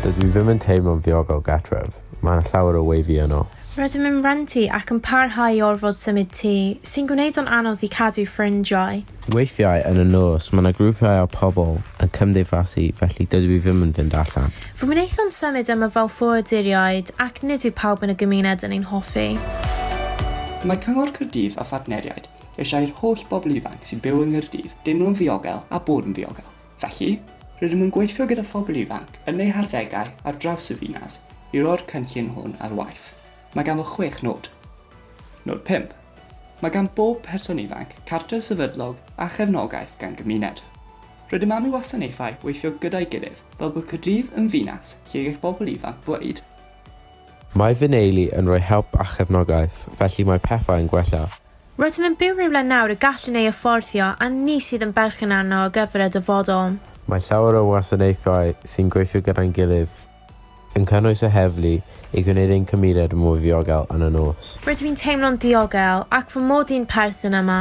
Dydw i ddim yn teimlo'n ddiogel gatref. Mae yna llawer o weifi yno. Rydym yn rentu ac yn parhau i orfod symud tŷ, sy'n gwneud o'n anodd i cadw ffrindiau. Weithiau yn y nos, mae yna grwpiau o pobl yn cymdeithasu, felly dydw i ddim yn fynd allan. Fy wnaethon symud yma fel ffoaduriaid ac nid yw pawb yn y gymuned yn ein hoffi. Mae Cyngor Cardiff a phartneriaid eisiau i'r holl bobl ifanc sy'n byw yng Nghaerdydd deimlo'n ddiogel a bod yn ddiogel. Felly, rydym yn gweithio gyda phobl ifanc yn eu harddegau ar draws y ddinas i roi'r cynllun hwn ar waith. Mae gan fo 6 nod. Nod 5. Mae gan bob person ifanc cartref sefydlog a chefnogaeth gan gymuned. Rydym am i wasanaethau weithio gyda'i gilydd fel bod Cardiff yn ddinas lle gall bobl ifanc ddweud. Mae fy neulu yn rhoi help a chefnogaeth, felly mae pethau yn gwella. Rydym yn byw rhywle nawr y gallwn ei hyfforddio a ni sydd yn berchen arno o gyfer y dyfodol. Mae llawer o wasanaethau sy'n gweithio gyda'n gilydd yn cynnwys y heddlu i gwneud ein cymuned yn mwy ddiogel yn y nos. Rydym yn teimlo'n diogel ac fy mod i'n perthyn yma.